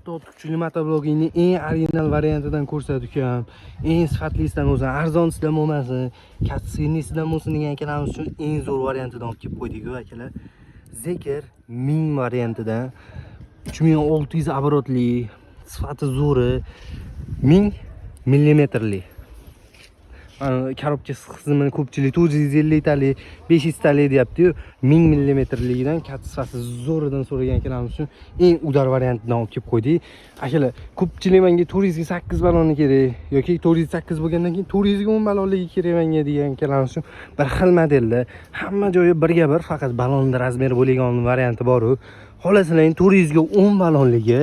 6 kuchli motoblogingning eng original variantidan ko'rsatdik ham. Eng sifatlisidan bo'lsin, arzonisidan bo'lmasin, kattasidan bo'lsin degan akalarimiz uchun eng zo'r variantidan olib kelib qo'ydik-ku akalar. Zeker 1000 variantidan 3600 оборотli, sifati zo'ri, 1000 millimetrli. Korobka qismini ko'pchilik 450 talik, 500 talik deyapti-yu, 1000 millimetrligidan katta sifati zo'ridan so'ragan akalarimiz uchun eng udar variantidan olib kelib qo'ydik. Akalar, ko'pchilik menga 408 ballonni kerak yoki 408 bo'lgandan keyin 410 ballonligi kerak menga degan akalarimiz uchun bir xil modelda hamma joyi birga bir, faqat ballonda razmeri bo'lgan varianti bor-ku. Xohlasalar 410 ballonligi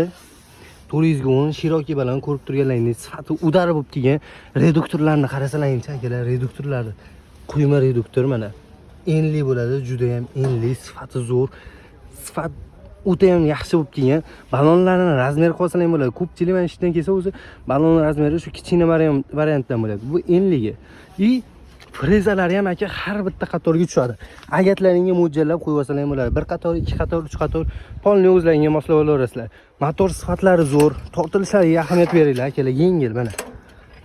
410 Cherokee bilan ko'rib turganlaringiz sifati udar bo'lib kelgan reduktorlarni qarasalaringchi akalar, reduktorlari quyma reduktor mana. Enli bo'ladi, juda ham enli, sifati zo'r. Sifat o'ta ham yaxshi bo'lib kelgan. Ballonlarning razmeri qo'ysalar bo'ladi. Ko'pchilik mana ishdan kelsa o'zi ballon razmeri shu kichkina variantdan bo'ladi. Bu enligi. Frezalari ham aka har bitta qatorga tushadi. Agatlaringga mo'ljallab qo'yib olsalar ham bo'ladi. Bir qator, ikki qator, uch qator polni o'zlaringga moslab olasizlar. Motor sifatlari zo'r, tortilishlarga ahamiyat beringlar akalar, yengil mana.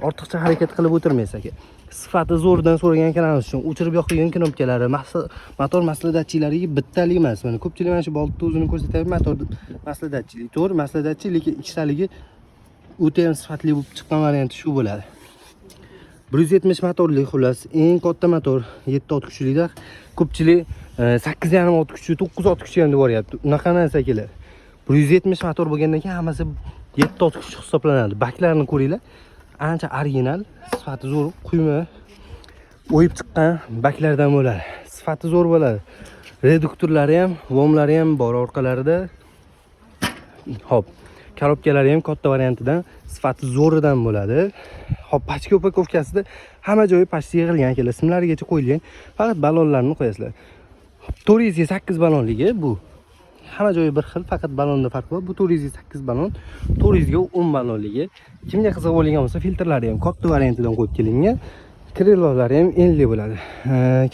Ortiqcha harakat qilib o'tirmaysiz aka. Sifati zo'rdan so'ragan ekanimiz uchun o'chirib yoqilgan knopkalari, motor masladachilariga bittalik emas. Mana ko'pchilik mana shu boltni o'zini ko'rsatyapti, motor masladachili. To'g'ri, masladachi, lekin ikkitaligi o'ta ham sifatli bo'lib chiqqan varianti shu bo'ladi. 170 motorli xullas, eng katta motor 7 ot kuchlidir. Ko'pchilik 8,5 ot kuchi, 9 ot kuchi ham boryapti. Unaqa emas akalar. 170 motor bo'lgandan keyin hammasi 7 ot kuchi hisoblanadi. Baklarni ko'ringlar. Ancha original, sifati zo'r, quyma o'yib chiqqan baklardan bo'ladi. Sifati zo'r bo'ladi. Reduktorlari ham, vomlari ham bor orqalarida. Hop. Korobkalari ham katta variantidan, sifati zo'ridan bo'ladi. Hop, pachka upakovkasida hamma joyi pachka yig'ilgan akalar, simlarigacha qo'yilgan. Faqat ballonlarni qo'yasizlar. 408 ballonligi bu. Hamma joyi bir xil, faqat ballonda farq bor. Bu 408 ballon, 410 ballonligi. Kimga qiziq bo'lgan bo'lsa, filtrlari ham katta variantidan qo'yib kelingan. Krelolari ham enli bo'ladi.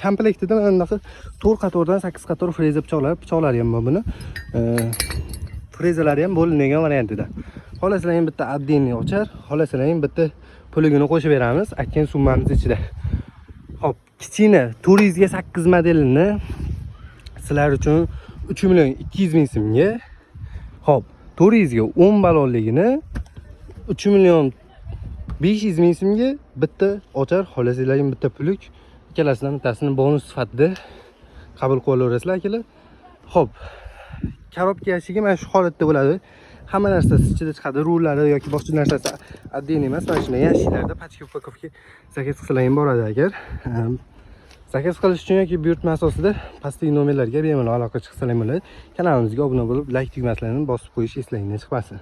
Komplektida mana bunaqa 4 qatordan 8 qator freza pichoqlari ham bor buni. Frezalari ham bo'lingan variantida. Xohlasalar ham bitta отдельный ochar, xohlasalar ham bitta puligini qo'shib beramiz, aytgan summamiz ichida. Hop, kichkina 408 modelini sizlar uchun 3,200,000 so'mga, hop, 410 ballonligini 3,500,000 so'mga bitta ochar, xohlasalar ham bitta pulik, ikkalasidan bittasini bonus sifatida qabul qilib olasizlar akalar. Hop, korobka yashigi mana shu holatda bo'ladi. Hamma narsasi ichida chiqadi, rullari yoki boshqa narsasi отдельный emas. Mana shunday yashiklarda pachka upakovka zakaz qilsalar ham boradi agar. Zakaz qilish uchun yoki buyurtma asosida pastdagi nomerlarga bemalol aloqa chiqsalar ham bo'ladi. Kanalimizga obuna bo'lib, like tugmasini bosib qo'yish eslangizdan chiqmasin.